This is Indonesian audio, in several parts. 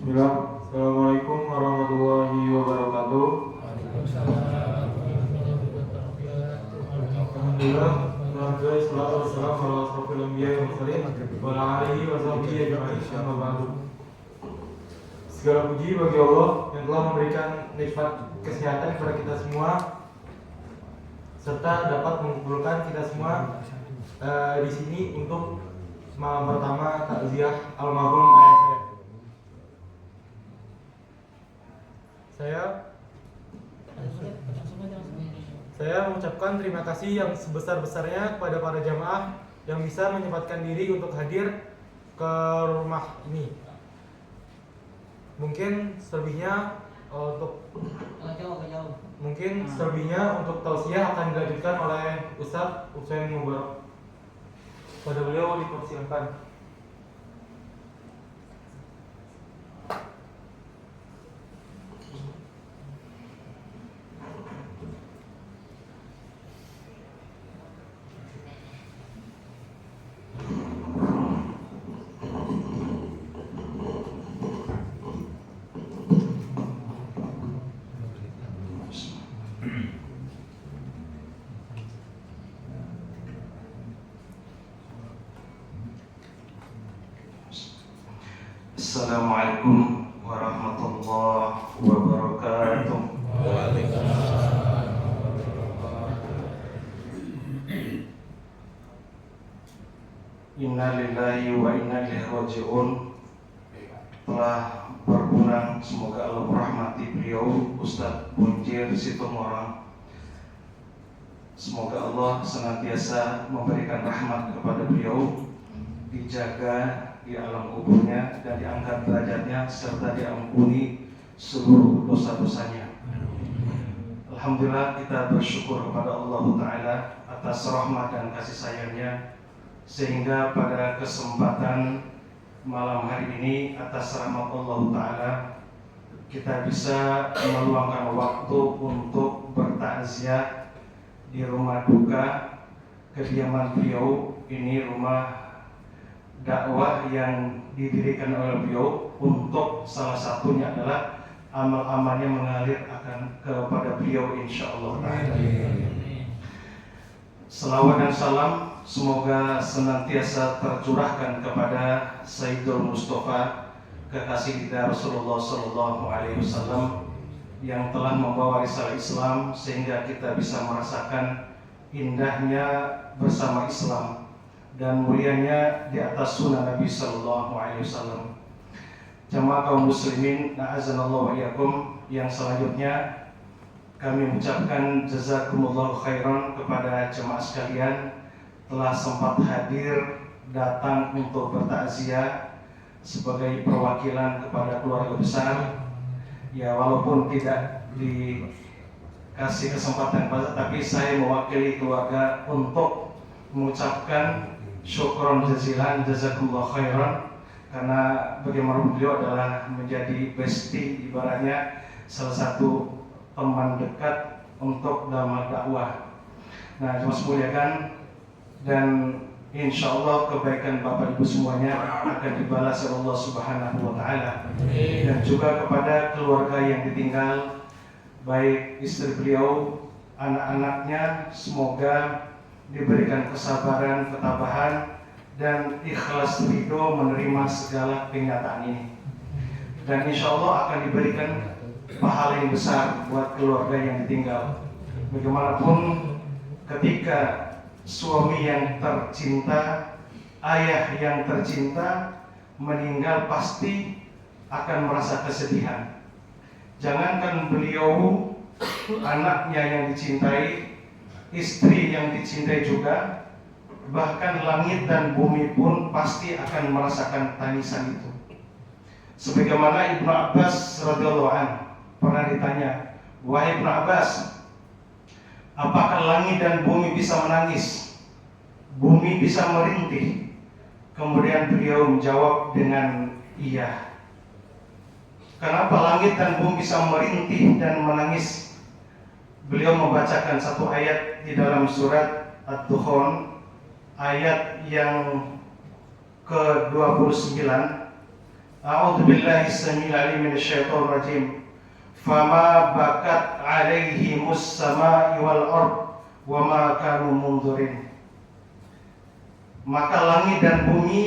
Bismillah. Assalamualaikum warahmatullahi wabarakatuh. Alhamdulillah. Alhamdulillah. Salatu wassalamu ala asrofil anbiya wal mursalin wa ala alihi wa sahbihi ajma'in. Amma ba'du. Segala puji bagi Allah yang telah memberikan nikmat kesehatan kepada kita semua, serta dapat mengumpulkan kita semua di sini untuk malam pertama takziah almarhum ayah saya. Saya mengucapkan terima kasih yang sebesar-besarnya kepada para jamaah yang bisa menyempatkan diri untuk hadir ke rumah ini. Mungkin selebihnya untuk tausiah akan dilanjutkan oleh Ustadz Usain Mubarak. Pada beliau dipersilakan. Assalamualaikum warahmatullahi wabarakatuh. Inna lillahi wa inna ilaihi raji'un. Telah berpulang, semoga Allah merahmati beliau Ustadz Munjir Situmorang. Semoga Allah senantiasa memberikan rahmat kepada beliau, dijaga di alam kuburnya dan diangkat derajatnya serta diampuni seluruh dosa-dosanya. Alhamdulillah, kita bersyukur kepada Allah Ta'ala atas rahmat dan kasih sayangnya, sehingga pada kesempatan malam hari ini atas rahmat Allah Ta'ala kita bisa meluangkan waktu untuk bertakziah di rumah duka kediaman beliau. Ini rumah dakwah yang didirikan oleh beliau untuk salah satunya adalah amal-amalnya mengalir akan kepada beliau insyaallah ta'ala. Selawat dan salam semoga senantiasa tercurahkan kepada Sayyidul Mustafa, kekasih kita Rasulullah sallallahu alaihi wasallam, yang telah membawa risalah Islam sehingga kita bisa merasakan indahnya bersama Islam dan mulianya di atas sunnah Nabi sallallahu alaihi wasallam. Jamaah kaum muslimin, na'azanallahu wa iyyakum, yang selanjutnya kami mengucapkan jazakumullahu khairan kepada jemaah sekalian telah sempat hadir datang untuk bertakziah sebagai perwakilan kepada keluarga besar. Ya, walaupun tidak dikasih kesempatan, tapi saya mewakili keluarga untuk mengucapkan syukron jazilan, jazakumullah khairan, karena bagaimana beliau adalah menjadi bestie, ibaratnya salah satu teman dekat untuk dalam dakwah. Nah, jemaah muliakan, dan insya Allah kebaikan Bapak Ibu semuanya akan dibalas oleh Allah Subhanahu wa Ta'ala. Dan juga kepada keluarga yang ditinggal, baik istri beliau, anak-anaknya, semoga diberikan kesabaran, ketabahan, dan ikhlas ridho menerima segala kenyataan ini. Dan insya Allah akan diberikan pahala yang besar buat keluarga yang ditinggal. Bagaimanapun ketika suami yang tercinta, ayah yang tercinta meninggal, pasti akan merasa kesedihan. Jangankan beliau, anaknya yang dicintai, istri yang dicintai juga, bahkan langit dan bumi pun pasti akan merasakan tangisan itu. Sebagaimana Ibnu Abbas radhiyallahu anhu pernah ditanya, "Wahai Ibnu Abbas, apakah langit dan bumi bisa menangis? Bumi bisa merintih?" Kemudian beliau menjawab dengan iya. Kenapa langit dan bumi bisa merintih dan menangis? Beliau membacakan satu ayat di dalam surat Ad-Dukhan, ayat yang ke-29, A'udzu billahi samil alim minasyaitonir rajim. Fama bakat alaihimus samai wal ard wa ma kanu mundzirin. Maka langit dan bumi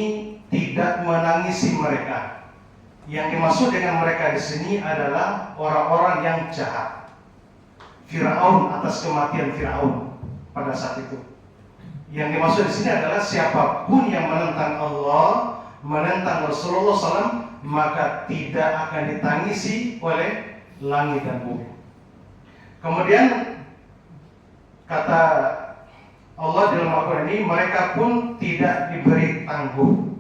tidak menangisi mereka. Yang dimaksud dengan mereka di sini adalah orang-orang yang jahat. Firaun, atas kematian Firaun pada saat itu. Yang dimaksud di sini adalah siapapun yang menentang Allah, menentang Rasulullah SAW, maka tidak akan ditangisi oleh langit dan bumi. Kemudian kata Allah dalam Al-Quran ini, mereka pun tidak diberi tangguh.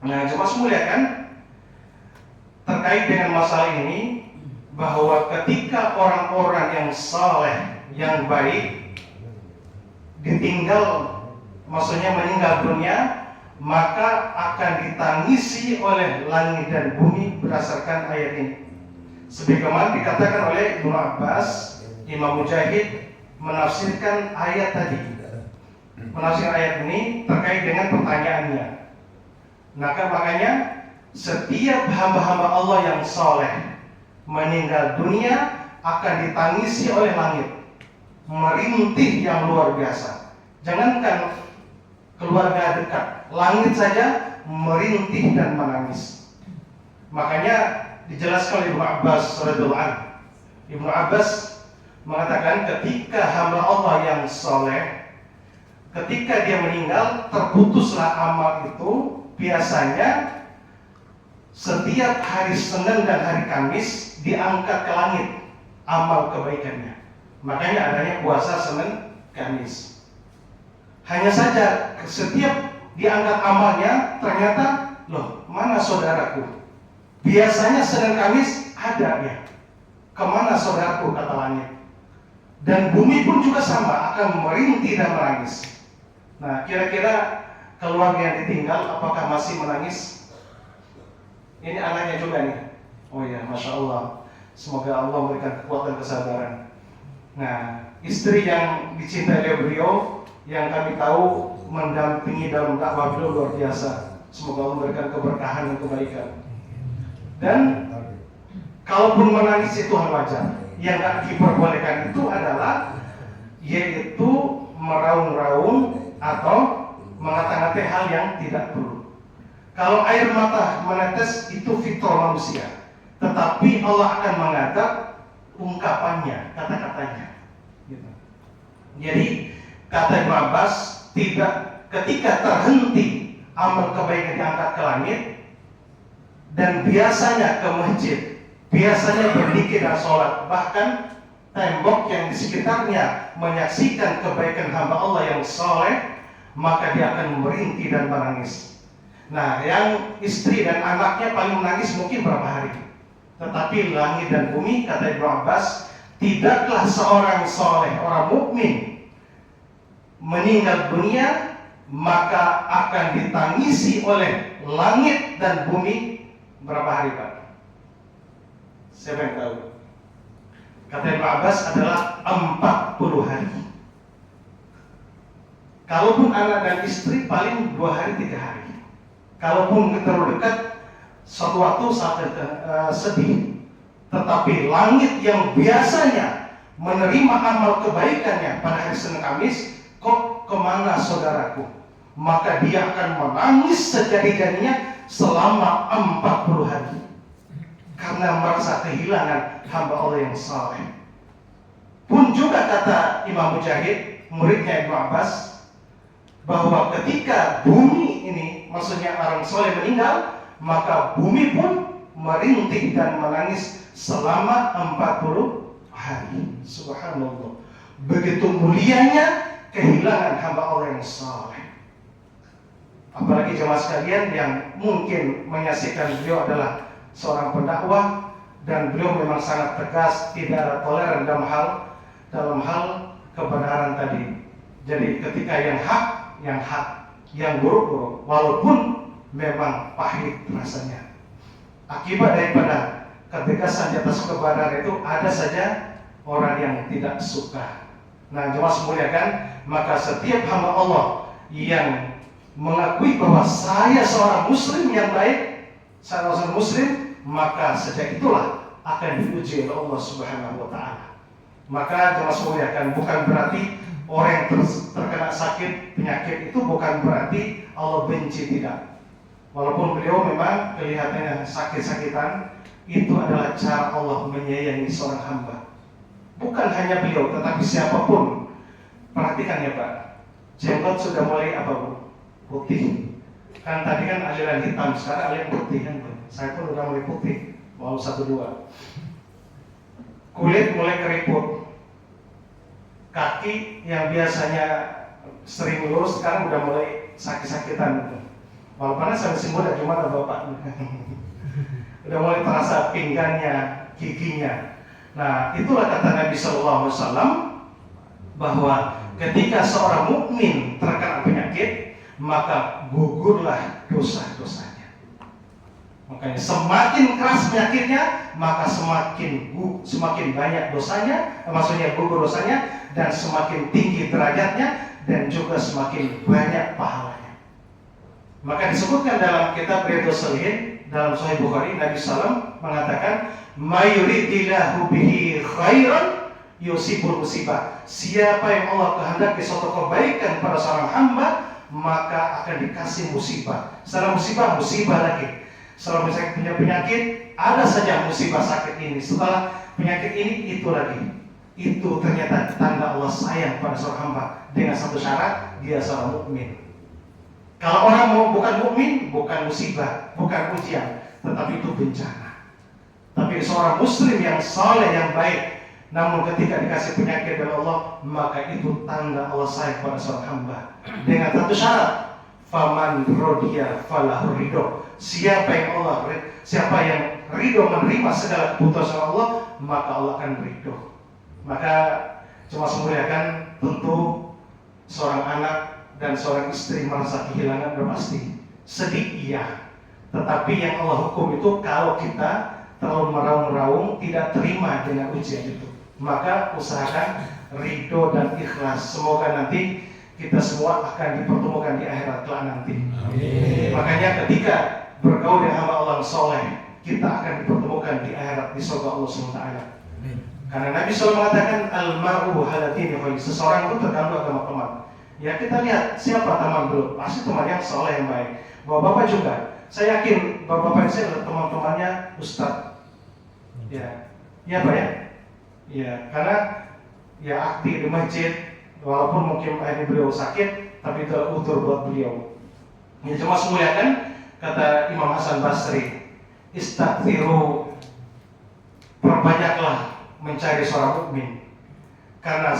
Nah, coba semuliakan terkait dengan masalah ini, bahwa ketika orang-orang yang saleh, yang baik ditinggal, maksudnya meninggal dunia, maka akan ditangisi oleh langit dan bumi berdasarkan ayat ini. Sebagaimana dikatakan oleh Ibnu Abbas, Imam Mujahid menafsirkan ayat tadi. Menafsirkan ayat ini terkait dengan pertanyaannya. Makanya setiap hamba-hamba Allah yang saleh meninggal dunia akan ditangisi oleh langit, merintih yang luar biasa. Jangankan keluarga dekat, langit saja merintih dan menangis. Makanya dijelaskan oleh Ibnu Abbas radhiyallahu anhu. Ibnu Abbas mengatakan ketika hamba Allah yang soleh, ketika dia meninggal, terputuslah amal itu. Biasanya setiap hari Senin dan hari Kamis diangkat ke langit amal kebaikannya. Makanya adanya puasa Senin Kamis. Hanya saja setiap diangkat amalnya, ternyata loh, mana saudaraku? Biasanya Senin Kamis ada ya. Kemana saudaraku, kata langit. Dan bumi pun juga sama, akan merintih dan menangis. Nah, kira-kira keluarga yang ditinggal apakah masih menangis? Ini anaknya juga nih. Oh ya, Masya Allah. Semoga Allah memberikan kekuatan kesabaran. Nah, istri yang dicintai oleh beliau, yang kami tahu mendampingi dalam dakwah beliau luar biasa. Semoga Allah memberikan keberkahan dan kebaikan. Dan kalaupun menangis itu hal wajar. Yang tak diperbolehkan itu adalah yaitu meraung-raung atau mengata-ngatai hal yang tidak perlu. Kalau air mata menetes itu fitrah manusia, tetapi Allah akan mengadab ungkapannya, kata-katanya. Gitu. Jadi kata Ibnu Abbas, tidak ketika terhenti amal kebaikan diangkat ke langit, dan biasanya ke masjid, biasanya berzikir dan sholat, bahkan tembok yang di sekitarnya menyaksikan kebaikan hamba Allah yang soleh, maka dia akan merintih dan menangis. Nah, yang istri dan anaknya paling menangis mungkin berapa hari. Tetapi langit dan bumi, kata Ibnu Abbas, tidaklah seorang soleh, orang mukmin meninggal dunia, maka akan ditangisi oleh langit dan bumi berapa hari, Pak? Siapa yang tahu? Kata Ibnu Abbas adalah 40 hari. Kalaupun anak dan istri paling 2 hari 3 hari. Kalaupun terlalu dekat, suatu waktu saat sedih. Tetapi langit yang biasanya menerima amal kebaikannya pada hari Senin Kamis, kok kemana saudaraku? Maka dia akan menangis sejadi-jadinya selama 40 hari. Karena merasa kehilangan hamba Allah yang saleh. Pun juga kata Imam Mujahid, muridnya Ibnu Abbas, bahwa ketika bumi ini, maksudnya orang soleh meninggal, maka bumi pun merintih dan menangis selama 40 hari. Subhanallah. Begitu mulianya kehilangan hamba Allah yang saleh. Apalagi jemaah sekalian yang mungkin menyaksikan beliau adalah seorang pendakwah, dan beliau memang sangat tegas, tidak ada toleran dalam hal kebenaran tadi. Jadi ketika yang hak, yang buruk, walaupun memang pahit rasanya. Akibat daripada ketegasan di atas kebenaran itu, ada saja orang yang tidak suka. Nah, jemaah semuliakan, maka setiap hamba Allah yang mengakui bahwa saya seorang muslim yang baik, seorang muslim, maka sejak itulah akan diuji oleh Allah Subhanahu wa taala. Maka jemaah sekalian, bukan berarti orang yang terkena sakit penyakit itu bukan berarti Allah benci, tidak. Walaupun beliau memang kelihatannya sakit-sakitan, itu adalah cara Allah menyayangi seorang hamba. Bukan hanya beliau, tetapi siapapun. Perhatikan ya Pak, jenggot sudah mulai apa Bu? Putih. Kan tadi kan aliran hitam, sekarang aliran putih kan Bu. Saya pun udah mulai putih, mau 1-2. Kulit mulai keriput. Kaki yang biasanya sering lurus sekarang udah mulai sakit-sakitan gitu. Walaupun saya masih muda, cuma ada bapak. Udah mulai terasa pinggannya, giginya. Nah, itulah kata Nabi Sallallahu Alaihi Wasallam bahwa ketika seorang mukmin terkena penyakit, maka gugurlah dosa-dosanya. Makanya semakin keras penyakitnya, maka semakin banyak dosanya, maksudnya gugur dosanya, dan semakin tinggi derajatnya, dan juga semakin banyak pahalanya. Maka disebutkan dalam kitab Riyadhus Shalihin dalam Sahih Bukhari, Nabi SAW mengatakan, "Mayuridillahu bihi khairan yusibul musibah." Siapa yang Allah kehendaki suatu kebaikan pada seorang hamba, maka akan dikasih musibah. Setelah musibah lagi. Setelah punya penyakit, ada saja musibah sakit ini. Setelah penyakit ini, itu lagi. Itu ternyata tanda Allah sayang pada seorang hamba dengan satu syarat, dia seorang mukmin. Kalau orang bukan mukmin, bukan musibah, bukan ujian, tetapi itu bencana. Tapi seorang muslim yang saleh, yang baik, namun ketika dikasih penyakit dari Allah, maka itu tanda Allah sayang pada seorang hamba. Dengan satu syarat, faman rodiya falahu ridho. Siapa yang ridho menerima segala keputusan Allah, maka Allah akan ridho. Maka cuma semuliakan, tentu seorang anak dan seorang istri merasa kehilangan pasti sedih, iya. Tetapi yang Allah hukum itu kalau kita terlalu meraung-raung, tidak terima dengan ujian itu, maka usahakan ridho dan ikhlas. Semoga nanti kita semua akan dipertemukan di akhirat kelak nanti. Amin. Makanya ketika bergaul dengan hamba Allah soleh, kita akan dipertemukan di akhirat di surga Allah SWT. Karena Nabi SAW mengatakan al-mar'u halatini, seseorang itu tergantung agama teman. Ya kita lihat siapa teman dulu, pasti teman yang soleh, yang baik. Bapak-bapak juga, saya yakin bapak-bapak saya adalah teman-temannya Ustadz. Ya, ya Pak ya. Ya, karena ya aktif di masjid, walaupun mungkin akhirnya beliau sakit, tapi itu utur buat beliau. Ya cuma semuliakan, kata Imam Hasan Basri, istaghfiru, perbanyaklah mencari seorang mukmin. Karena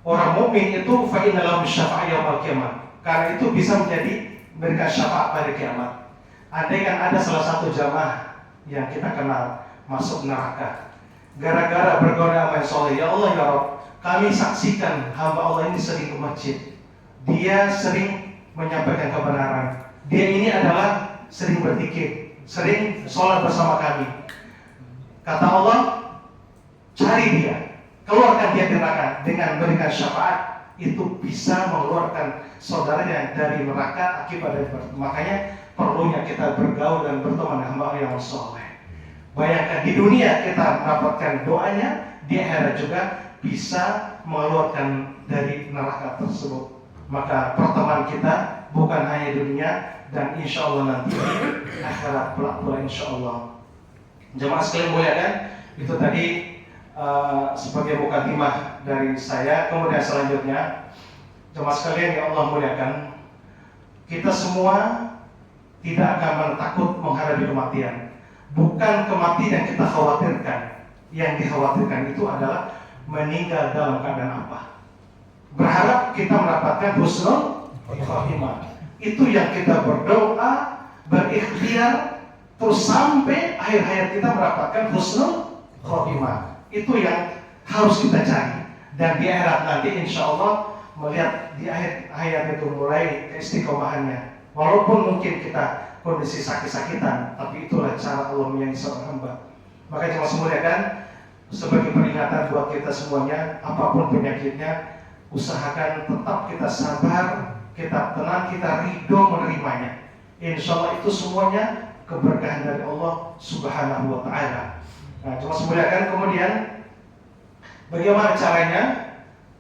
orang mukmin itu fa inna lahu syafa'ah yaumil qiyamah. Karena itu bisa memberikan syafaat pada kiamat. Andai kan ada salah satu jamaah yang kita kenal masuk neraka, gara-gara bergaul dengan soleh, ya Allah ya Rabb, kami saksikan hamba Allah ini sering ke masjid, dia sering menyampaikan kebenaran, dia ini adalah sering berzikir, sering sholat bersama kami. Kata Allah, cari dia, keluarkan dia dari neraka dengan berikan syafaat. Itu bisa mengeluarkan saudaranya dari neraka akibat dari makanya perlunya kita bergaul dan berteman dengan hamba yang soleh. Bayangkan di dunia kita mendapatkan doanya, di akhirat juga bisa mengeluarkan dari neraka tersebut. Maka pertemuan kita bukan hanya dunia, dan insya Allah nanti akhirat pula insya Allah. Jemaah sekalian muliakan, itu tadi sebagai mukadimah dari saya. Kemudian selanjutnya, jemaah sekalian yang Allah muliakan, kita semua tidak akan takut menghadapi kematian. Bukan kematian yang kita khawatirkan. Yang dikhawatirkan itu adalah meninggal dalam keadaan apa. Berharap kita mendapatkan husnul khotimah. Itu yang kita berdoa, berikhtiar, terus sampai akhir hayat kita mendapatkan husnul khotimah. Itu yang harus kita cari. Dan di akhirat nanti insya Allah melihat di akhir hayat itu mulai keistiqomahannya. Walaupun mungkin kita kondisi sakit-sakitan, tapi itulah cara Allah menyayangi seorang hamba. Maka cuma semuliakan, sebagai peringatan buat kita semuanya, apapun penyakitnya, usahakan tetap kita sabar, kita tenang, kita ridho menerimanya. Insya Allah itu semuanya keberkahan dari Allah Subhanahu wa taala. Nah, cuma sebenarnya kemudian bagaimana caranya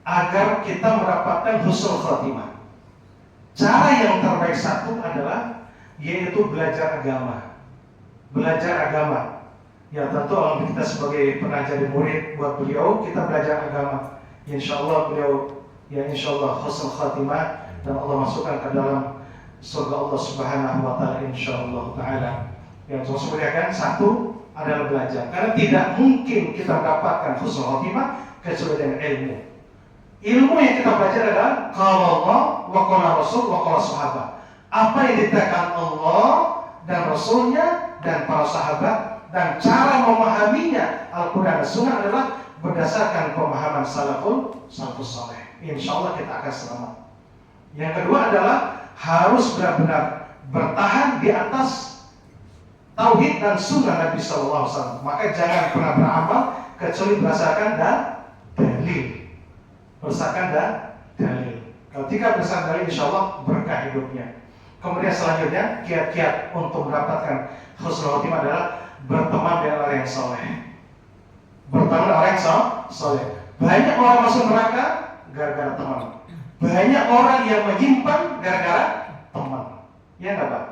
agar kita mendapatkan husnul khotimah? Cara yang terbaik satu adalah yaitu belajar agama. Belajar agama. Ya tentu Allah kita sebagai pernah jadi murid buat beliau, kita belajar agama. Insya Allah beliau insya Allah husnul khotimah dan Allah masukkan ke dalam surga Allah Subhanahu wa taala insya Allah taala. Yang sebenarnya kan satu adalah belajar. Karena tidak mungkin kita mendapatkan husnul khotimah kecuali dengan ilmu. Ilmu yang kita belajar adalah qala Allah wa qala Rasul wa qala sahabat. Apa yang dikatakan Allah dan Rasulnya dan para sahabat, dan cara memahaminya Al-Quran dan Sunnah adalah berdasarkan pemahaman salafus saleh. Insya Allah kita akan selamat. Yang kedua adalah harus benar-benar bertahan di atas tauhid dan sunnah Nabi SAW. Maka jangan pernah beramal kecuali berdasarkan dalil. Berdasarkan dalil. Kalau tidak berdasarkan dalil, insya Allah berkah hidupnya. Kemudian selanjutnya kiat-kiat untuk mendapatkan husnul khotimah adalah berteman dengan orang yang soleh. Berteman dengan orang yang soleh. Banyak orang masuk neraka gara-gara teman. Banyak orang yang menyimpan gara-gara teman. Ya nggak Pak?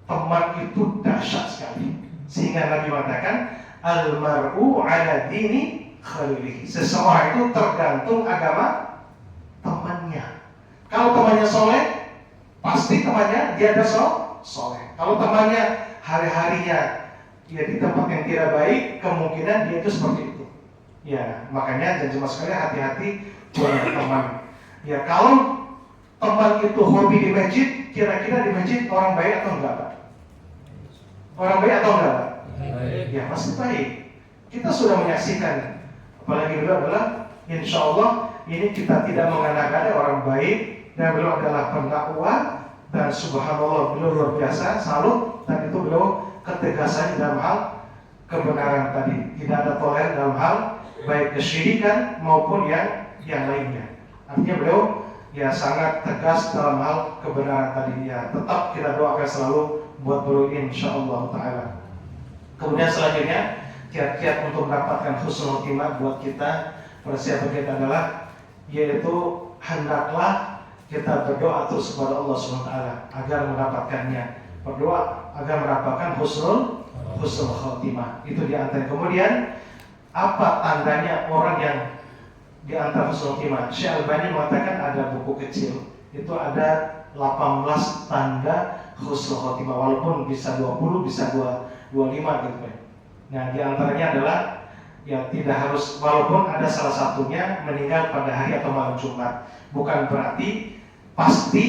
Teman itu dahsyat sekali. Sehingga Nabi mengatakan al-mar'u ala dini khalilihi. Seseorang itu tergantung agama temannya. Kalau temannya soleh, pasti temannya dia ada soleh. Kalau temannya hari-harinya ya di tempat yang tidak baik, kemungkinan dia itu seperti itu. Ya, makanya jangan cuma sekali hati-hati punya teman. Ya, kalau teman itu hobi di masjid, kira-kira di masjid orang baik atau enggak, Pak? Orang baik atau enggak, Pak? Ya, pasti baik. Kita sudah menyaksikan, apalagi beliau adalah insya Allah ini kita tidak mengada-ngada orang baik, dan beliau adalah pendakwah, dan subhanallah beliau luar biasa, salut, dan itu beliau ketegasan dalam hal kebenaran tadi, tidak ada toleran dalam hal baik kesyirikan maupun yang lainnya. Artinya beliau ya sangat tegas dalam hal kebenaran tadi. Ya tetap kita doakan selalu buat beliau insyaallah taala. Kemudian selanjutnya kiat-kiat untuk mendapatkan husnul khotimah buat kita, persiapan kita adalah yaitu hendaklah kita berdoa terus kepada Allah SWT agar mendapatkannya. Berdoa agar mendapatkan husnul khotimah. Itu di antara. Kemudian apa tandanya orang yang di antara husnul khotimah? Syekh Albani mengatakan ada buku kecil. Itu ada 18 tanda husnul khotimah, walaupun bisa 20, bisa 25 gitu kan. Nah, di antaranya adalah yang tidak harus, walaupun ada salah satunya meninggal pada hari atau malam Jumat, bukan berarti pasti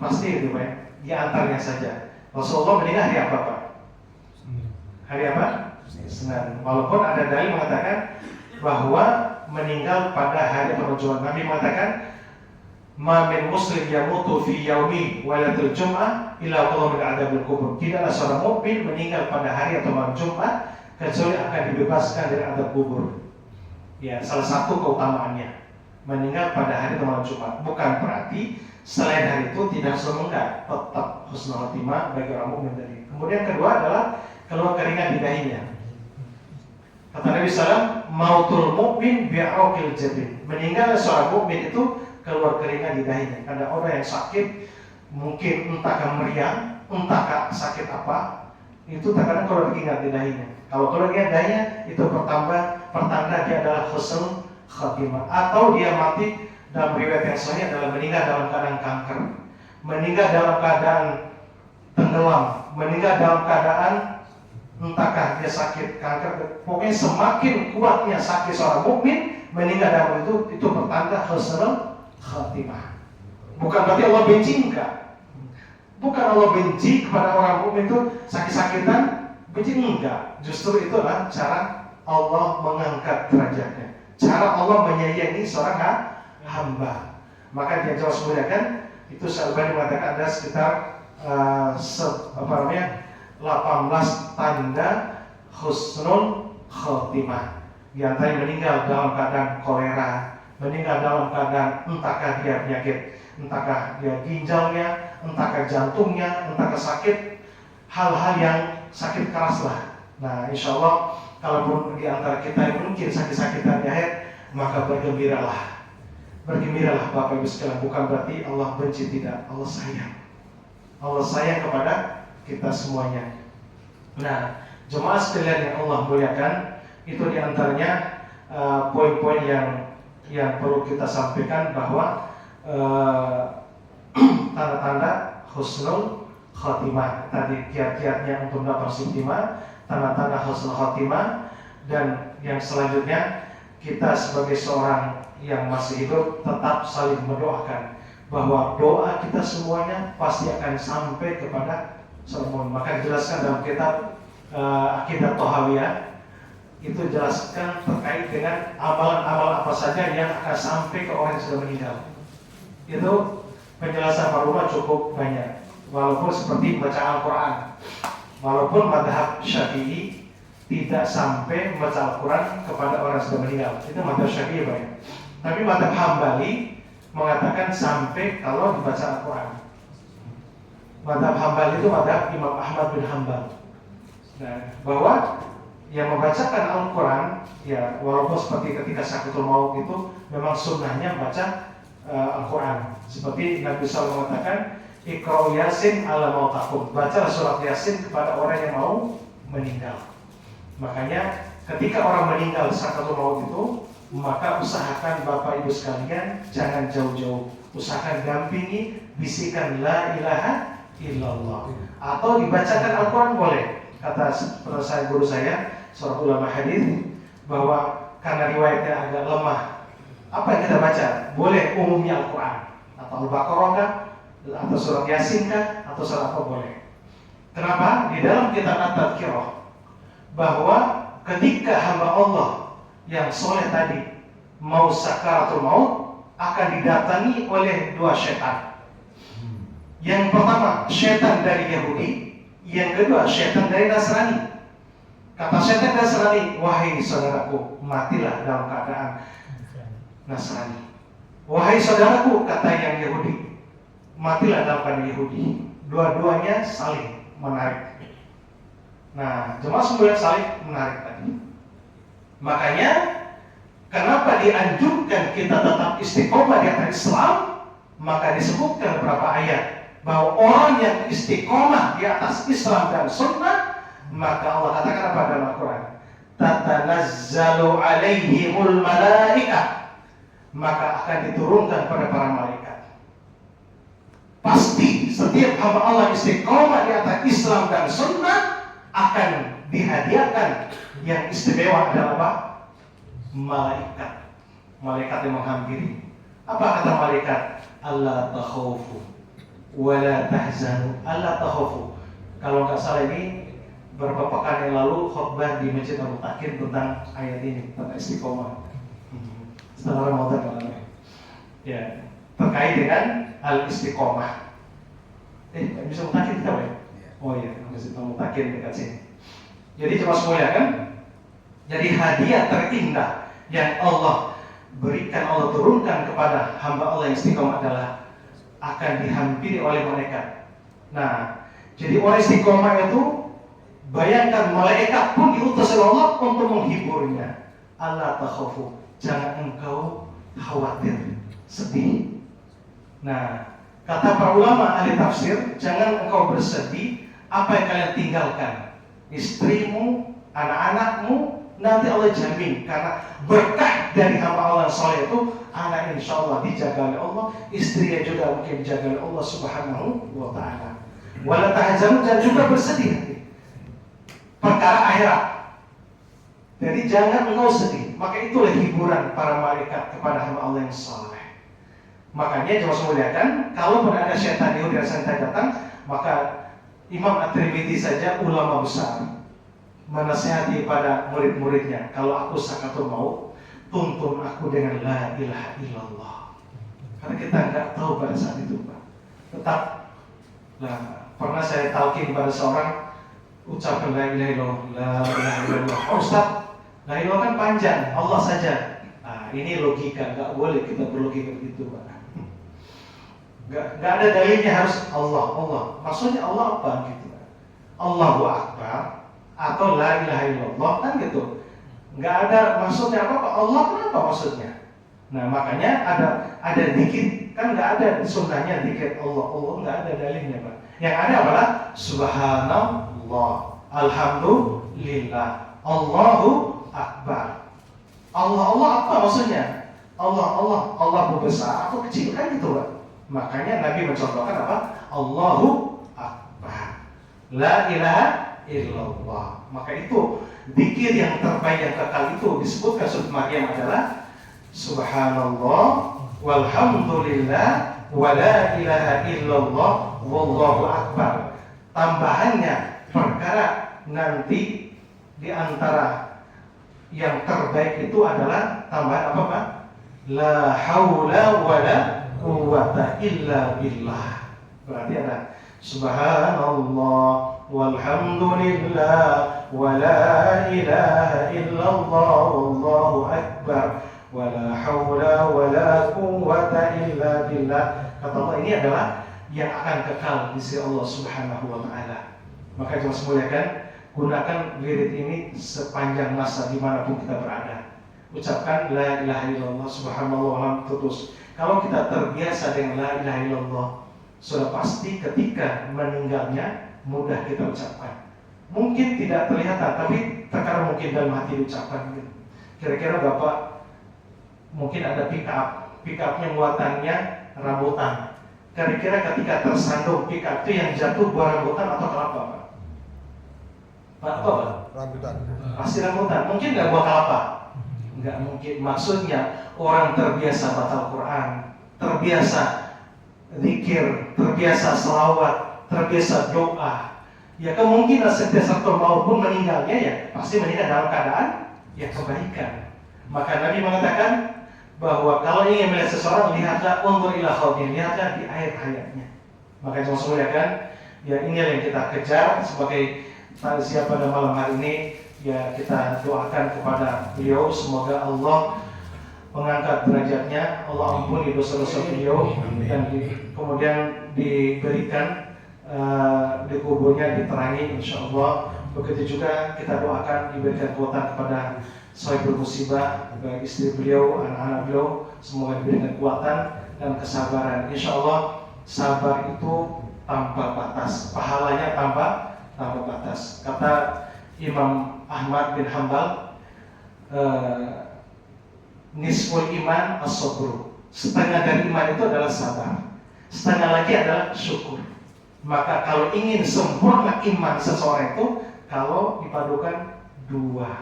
itu Pak. Di antaranya saja. Rasulullah meninggal hari apa Pak? Hari apa? Senin. Walaupun ada dalil mengatakan bahwa meninggal pada hari atau Jumat. Nabi mengatakan ma min muslim yamutu fi yaumi walatul jum'ah illa qala min adzabil kubur. Tidaklah seorang mukmin meninggal pada hari atau malam Jumat kecuali akan dibebaskan dari azab kubur. Ya, salah satu keutamaannya meninggal pada hari atau malam Jumat. Bukan berarti selain hari itu tidak semoga tetap husnul khotimah bagi orang mukmin tadi. Kemudian kedua adalah keluar keringat di dahinya. Kata Nabi SAW, mautul mukmin bi'araqil jabin. Meninggal seorang mukmin itu keluar keringat di dahinya. Ada orang yang sakit, mungkin entah meriang, entah sakit apa, itu terkadang keluar keringat di dahinya. Kalau keluar keringat di dahinya, itu pertanda dia adalah husnul khotimah. Atau dia mati dalam riwayat yang sahih adalah meninggal dalam keadaan kanker, meninggal dalam keadaan tenggelam, meninggal dalam keadaan entahkah dia sakit kanker. Pokoknya semakin kuatnya sakit seorang mukmin meninggal dalam itu pertanda husnul khotimah. Bukan berarti Allah benci, enggak. Bukan Allah benci kepada orang mukmin itu sakit-sakitan, benci, enggak. Justru itulah cara Allah mengangkat derajatnya, cara Allah menyayangi seorang hamba. Maka dia jauh semuanya itu Syalbani mengatakan ada sekitar 18 tanda husnul khotimah. Di antaranya meninggal dalam keadaan kolera, meninggal dalam keadaan entahkah dia penyakit, entahkah dia ginjalnya, entahkah jantungnya, entahkah sakit hal-hal yang sakit keras lah. Nah, insya Allah kalaupun di antara kita yang mungkin sakit-sakitan di akhir, maka bergembiralah. Bergembiralah Bapak Ibu sekalian, bukan berarti Allah benci, tidak. Allah sayang. Allah sayang kepada kita semuanya. Nah, jemaah sekalian yang Allah muliakan, itu di antaranya poin-poin yang perlu kita sampaikan bahwa tanda-tanda husnul khotimah tadi, kiat-kiatnya untuk mendapat khotimah, tanda-tanda husnul khotimah. Dan yang selanjutnya, kita sebagai seorang yang masih hidup tetap saling mendoakan bahwa doa kita semuanya pasti akan sampai kepada Solomon. Maka dijelaskan dalam kitab Aqidah Thahawiyah, itu jelaskan terkait dengan amalan-amalan apa saja yang akan sampai ke orang yang sudah meninggal. Itu penjelasan para ulama cukup banyak. Walaupun seperti baca Al-Quran, walaupun madhab Syafi'i tidak sampai membaca Al-Quran kepada orang yang sudah meninggal, itu madhab Syafi'i banyak. Tapi madhab Hambali mengatakan sampai kalau dibaca Al-Quran. Madhab Hambali itu madhab Imam Ahmad bin Hanbal. Nah, bahwa yang membacakan Al-Quran, ya walaupun seperti ketika Sakaratul Maut itu memang sunnahnya baca Al-Quran. Seperti Nabi SAW mengatakan, Iqra'u Yasin ala mautakum, baca surat Yasin kepada orang yang mau meninggal. Makanya ketika orang meninggal Sakaratul Maut itu, maka usahakan Bapak Ibu sekalian jangan jauh-jauh, usahakan dampingi, bisikan la ilaha illallah, atau dibacakan Al-Quran boleh. Kata guru saya, seorang ulama hadis, bahwa karena riwayatnya agak lemah, apa yang kita baca? Boleh umumnya Al-Quran atau Al-Baqarah kah, atau surat Yasin kah, atau surat apa boleh. Kenapa? Di dalam kitab At-Tadhkirah bahwa ketika hamba Allah yang soleh tadi mau sakaratul maut, akan didatangi oleh dua setan. Yang pertama setan dari Yahudi, yang kedua setan dari Nasrani. Kata setan Nasrani, wahai saudaraku, matilah dalam keadaan Nasrani. Wahai saudaraku, kata yang Yahudi, matilah dalam keadaan Yahudi. Dua-duanya saling menarik. Nah, jemaah sekalian saling menarik tadi. Makanya kenapa dianjurkan kita tetap istiqomah di atas Islam? Maka disebutkan beberapa ayat bahwa orang yang istiqomah di atas Islam dan Sunnah, maka Allah katakan apa dalam Al-Quran? Tatanazzalu alaihimul malaikah, maka akan diturunkan pada para malaikat. Pasti setiap hamba Allah istiqomah di atas Islam dan Sunnah akan dihadiahkan yang istimewa adalah apa? Malaikat. Malaikat yang menghampiri. Apa kata malaikat? Allah takhafu wala tahzanu. Allah takhafu. Kalau nggak salah ini beberapa pekan yang lalu khutbah di Masjid Al-Mutakin tentang ayat ini, tentang istiqomah. Setelah Ramadan malam. Ya, terkait dengan al-istiqomah. Bisa Mutakin kita ya? Oh iya, Masjid Al-Mutakin dekat sini. Jadi coba semuanya kan? Jadi hadiah terindah yang Allah berikan, Allah turunkan kepada hamba Allah yang istiqomah adalah akan dihampiri oleh malaikat. Nah, jadi orang istiqomah itu, bayangkan malaikat pun diutus oleh Allah untuk menghiburnya. Allah takhafu, jangan engkau khawatir, sedih. Nah, kata para ulama ahli tafsir, jangan engkau bersedih apa yang kalian tinggalkan. Istrimu, anak-anakmu, nanti Allah jamin karena berkah dari hamba Allah yang soleh itu, anak insya Allah dijaga oleh Allah, istrinya juga mungkin dijaga oleh Allah Subhanahu wa Ta'ala. Wala tahzanu, dan juga bersedih nanti perkara akhirat. Jadi jangan engkau sedih. Maka itulah hiburan para malaikat kepada hamba Allah yang soleh. Makanya jemaah sekalian, kalau ada syaitan Yahudi dan setan datang, maka Imam At-Tirmidzi saja ulama besar menasihati pada murid-muridnya, kalau aku sakaratul maut, tuntun aku dengan la ilaha illallah. Karena kita nggak tahu pada saat itu, Pak. Tetap. Nah, pernah saya talqin pada seorang, ucapkan la ilaha illallah, la ilaha illallah. Oh, Ustaz, la ilaha kan panjang, Allah saja. Nah, ini logika, nggak boleh kita berlogika begitu, Pak. Nggak ada dalilnya harus Allah. Maksudnya Allah apa gitu? Allahu Akbar atau la ilaha illallah, kan gitu. Nggak ada maksudnya apa-apa. Allah kenapa maksudnya? Nah makanya ada dikit, kan nggak ada sunnahnya dikit Allah nggak ada dalilnya Pak. Yang ada adalah subhanallah, alhamdulillah, Allahu Akbar. Allah apa maksudnya? Allah besar atau kecil, kan gitu Pak. Makanya Nabi mencontohkan apa? Allahu Akbar, la ilaha illallah. Maka itu zikir yang terbaik yang kekal itu disebutkan surat Maryam adalah subhanallah walhamdulillah wa la ilaha illallah wallahu akbar. Tambahannya perkara nanti di antara yang terbaik itu adalah tambahan apa Pak? La haula wa la quwwata illa billah. Berarti ada subhanallah walhamdulillah wa la ilaha illallah wallahu akbar wa la haula wa la quwwata illa billah. Kata Allah, ini adalah yang akan kekal di sisi Allah Subhanahu wa taala. Maka jemaah sekalian, gunakan wirid ini sepanjang masa dimanapun kita berada. Ucapkan la ilaha illallah subhanallah terus. Kalau kita terbiasa dengan la ilaha illallah, sudah pasti ketika meninggalnya mudah kita ucapkan. Mungkin tidak terlihat, tapi terkadang mungkin dalam hati diucapkan. Kira-kira Bapak mungkin ada pick upnya muatannya rambutan. Kira-kira ketika tersandung pick up itu yang jatuh buah rambutan atau kelapa Pak? Pak apa Pak? Rambutan. Pasti rambutan. Mungkin nggak buah kelapa? Nggak mungkin. Maksudnya orang terbiasa baca Al-Quran, terbiasa zikir, terbiasa selawat, terbiasa doa, ya kemungkinan setiap satu maupun meninggalnya ya pasti meninggal dalam keadaan ya kebaikan. Maka Nabi mengatakan bahwa kalau ingin melihat seseorang, lihatlah undur ila khawdin, lihatlah di air hayatnya. Maka jemaah sekalian, ya ini yang kita kejar sebagai takziah pada malam hari ini. Ya kita doakan kepada beliau, semoga Allah mengangkat derajatnya, Allah ampuni dosa-dosa beliau, dan kemudian diberikan di kuburnya diterangi insyaallah. Begitu juga kita doakan diberikan kekuatan kepada sahibul musibah, baik istri beliau, anak-anak beliau, semoga diberikan kekuatan dan kesabaran. Insyaallah sabar itu tanpa batas, pahalanya tanpa batas. Kata Imam Ahmad bin Hanbal, nisful iman as-sabr, setengah dari iman itu adalah sabar, setengah lagi adalah syukur. Maka kalau ingin sempurna iman seseorang itu, kalau dipadukan dua,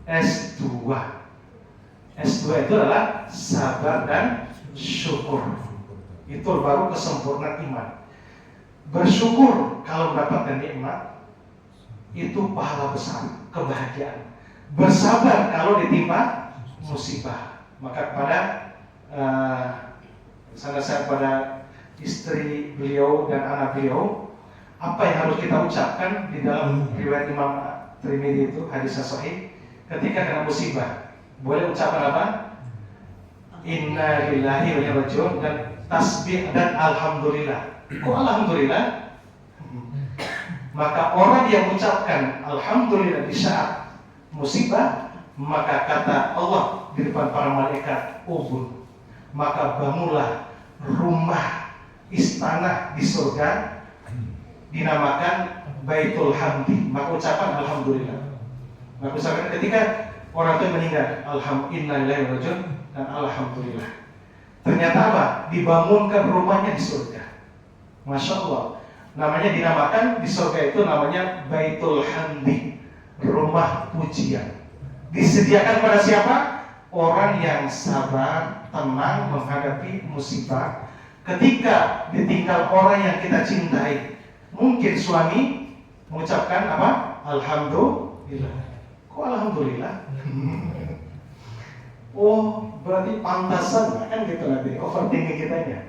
S2 itu adalah sabar dan syukur. Itu baru kesempurnaan iman. Bersyukur kalau mendapatkan nikmat, itu pahala besar, kebahagiaan. Bersabar kalau ditimpa musibah. Maka kepada saya pada istri beliau dan anak beliau, apa yang harus kita ucapkan di dalam riwayat Imam Tirmidzi itu hadis sahih, ketika kena musibah boleh ucapkan apa? Inna lillahi wa inna ilaihi raji'un, dan tasbih dan alhamdulillah. Kok alhamdulillah? Maka orang yang mengucapkan alhamdulillah di saat musibah, maka kata Allah di depan para malaikat, ubun, maka bangunlah rumah istana di surga dinamakan Baitul Hamdi. Maka ucapan alhamdulillah. Maka ucapan ketika orang itu meninggal, alhamdulillah dan alhamdulillah. Ternyata apa? Dibangunkan rumahnya di surga. Masya Allah. Namanya dinamakan di surga itu namanya Baitul Hamdi, rumah pujian. Disediakan pada siapa? Orang yang sabar, tenang menghadapi musibah. Ketika ditinggal orang yang kita cintai, mungkin suami mengucapkan apa? Alhamdulillah. Kok alhamdulillah? Oh, berarti pantasan kan gitu nanti overthinking kitanya.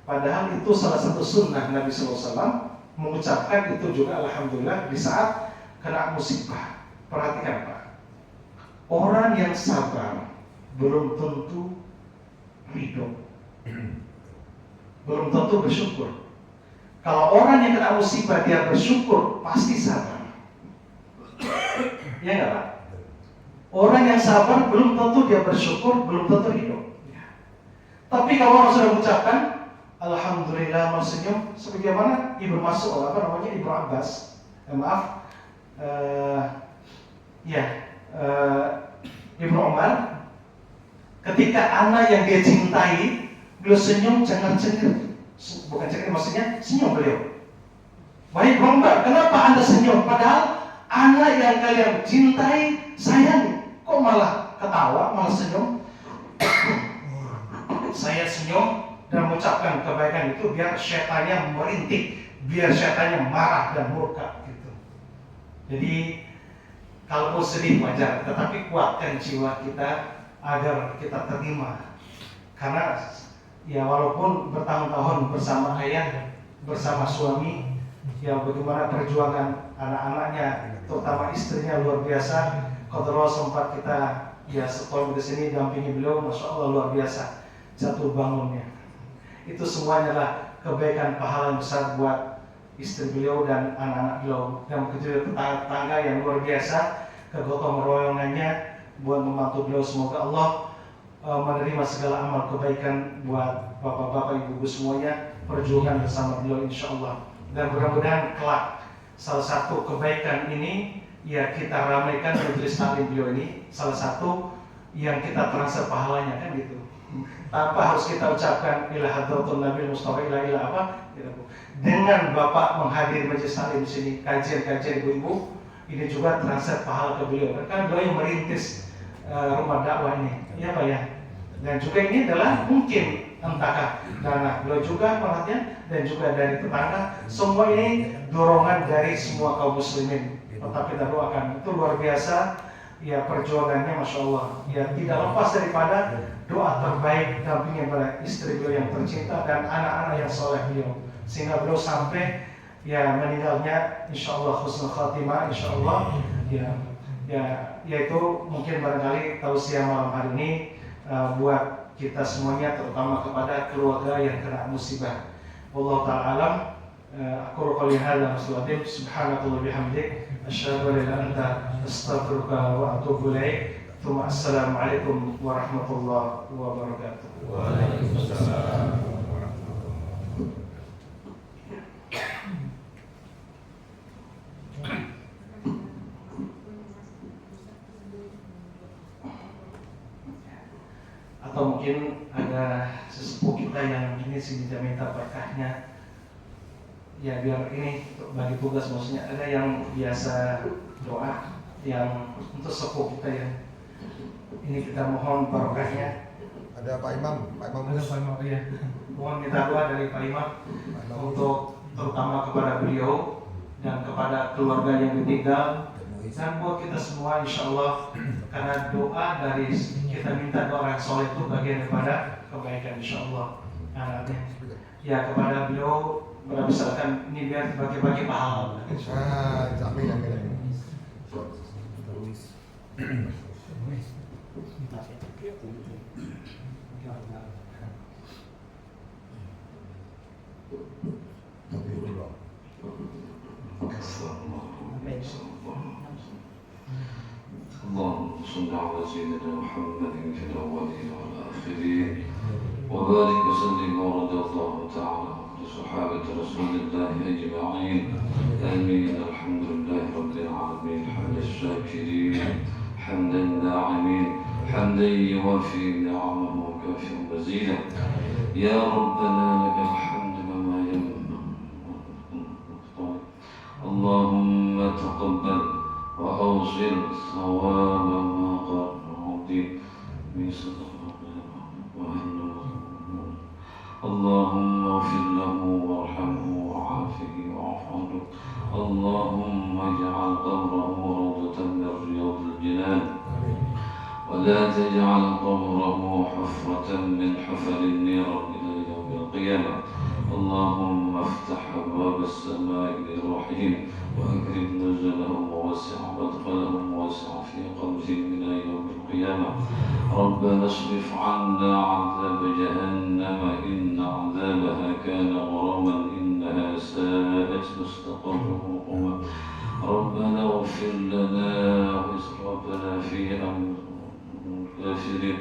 Padahal itu salah satu sunnah Nabi SAW, mengucapkan itu juga alhamdulillah di saat kena musibah. Perhatikan Pak, orang yang sabar belum tentu ridho, belum tentu bersyukur. Kalau orang yang kena musibah dia bersyukur, pasti sabar. Ya nggak Pak? Orang yang sabar belum tentu dia bersyukur, belum tentu hidup. Tapi kalau orang sudah mengucapkan alhamdulillah tersenyum, sebagaimana Ibnu Mas'ud, Ibnu Abbas, Ibnu Umar, ketika anak yang dia cintai, beliau senyum jangan cengir, bukan cengir maksudnya senyum beliau. Baik Ibnu Umar, kenapa Anda senyum? Padahal anak yang kalian cintai, sayang, kok malah ketawa, malah senyum? Saya senyum dan mengucapkan kebaikan itu biar setannya merintih, biar setannya marah dan murka gitu. Jadi kalau sedih wajar, tetapi kuatkan jiwa kita agar kita terima. Karena ya walaupun bertahun-tahun bersama ayah, bersama suami, ya bagaimana perjuangan anak-anaknya, terutama istrinya luar biasa. Kalau sempat kita ya sekolah di sini dampingi beliau, masya Allah luar biasa. Jatuh bangunnya itu semuanya lah kebaikan pahala yang besar buat istri beliau dan anak-anak beliau, dan begitu tetangga yang luar biasa kegotong royongannya buat membantu beliau. Semoga Allah menerima segala amal kebaikan buat bapak-bapak ibu-ibu semuanya, perjuangan bersama beliau insya Allah. Dan mudah-mudahan kelak salah satu kebaikan ini ya kita ramaikan majelis taklim beliau ini, salah satu yang kita transfer pahalanya kan gitu. Tanpa harus kita ucapkan ila hadratul Nabi Mustafa ila apa gitu. Dengan Bapak menghadiri majelis taklim di sini, kajian-kajian ibu-ibu ini juga transfer pahala ke beliau. Kan beliau yang merintis rumah dakwah ini, ya Pak ya. Dan juga ini adalah mungkin entahkah dana beliau juga perhatian dan juga dari tetangga. Semua ini dorongan dari semua kaum muslimin. Tetap kita doakan, itu luar biasa ya perjuangannya, masya Allah. Ya tidak lepas daripada doa terbaik dampingan pada istri beliau yang tercinta dan anak-anak yang soleh beliau, sehingga beliau sampai ya meninggalnya insya Allah husnul khatimah insya Allah. Yaitu mungkin barangkali tausiah malam hari ini buat kita semuanya, terutama kepada keluarga yang kena musibah. Wallahu ta'ala alam. Aku qouli hadza wa subhanallahi bihamdik asyhadu an la ilaha illa anta astaghfiruka wa atubu ilaik. Assalamualaikum warahmatullahi wabarakatuh. Waalaikumsalam. Atau mungkin ada sesepuh kita yang ini sih minta berkahnya. Ya biar ini bagi tugas, maksudnya ada yang biasa doa yang untuk sepuh kita yang ini kita mohon barokahnya. Ada Pak Imam, Ada Pak Imam ya. Mohon minta doa dari Pak Imam untuk terutama kepada beliau dan kepada keluarga yang ditinggal, dan buat kita semua insya Allah, karena doa dari kita minta doa yang soleh itu bagian daripada kebaikan insya Allah. Ya kepada beliau misalkan ini biar bagi-bagi pahala. Amin. اللهم صل على سيدنا محمد في الأولين والآخرين وبارك وسلم ورضي الله تعالى عن صحابة رسول الله أجمعين آمين. الحمد لله رب العالمين حمد الشاكرين حمدا الناعمين حمدا يوافي نعمه وكافئ مزيدا. يا ربنا لك الحمد بما ينبغي. اللهم تقبل وأوصل ثواب ما قرأت من صدقه اللهم اغفر له وارحمه وعافه واعف عنه. اللهم اجعل قبره روضة من رياض الجنان ولا تجعل قبره حفرة من حفر النيران إلى يوم القيامة. اللهم افتح أبواب السماء لروحهم وأكرم نزلهم ووسع مدخلهم ووسع في قبرهم إلى يوم القيامة. ربنا اصرف عنا عذاب جهنم إن عذابها كان غراما إن إنها ساءت مستقرا ومقاما. ربنا اغفر لنا وإسرافنا في أمر الكافرين.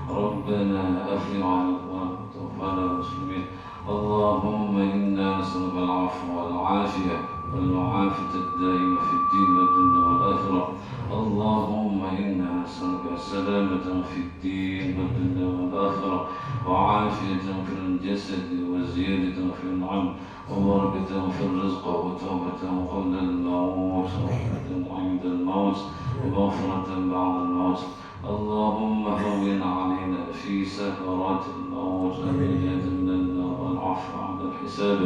ربنا أفرغ عنا وتوفنا مسلمين. اللهم إنا نسألك العفو والعافية والمعافاة الدائمة في الدين والدنيا والآخرة. اللهم إنا نسألك السلامة في الدين والدنيا والآخرة، وعافية في الجسد وزيادة في العلم وبركة في الرزق وتوبة قبل الموت ورحمة عند الموت ومغفرة بعد الموت. اللهم هون علينا في سكرات الموت النجاة من النار والعفو عند الحساب.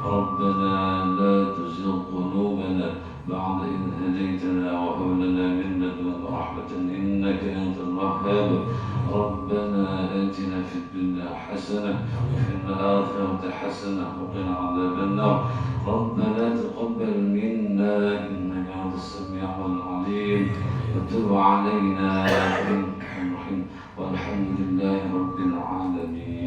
ربنا لا تزغ قلوبنا بعد إذ هديتنا وهب لنا من لدنك رحمة إنك أنت الوهاب. ربنا آتنا في الدنيا حسنة وفي الآخرة حسنة وقنا عذاب النار. ربنا تقبل منا إنك أنت السميع العليم وتب علينا إنك أنت الرحيم. والحمد لله رب العالمين.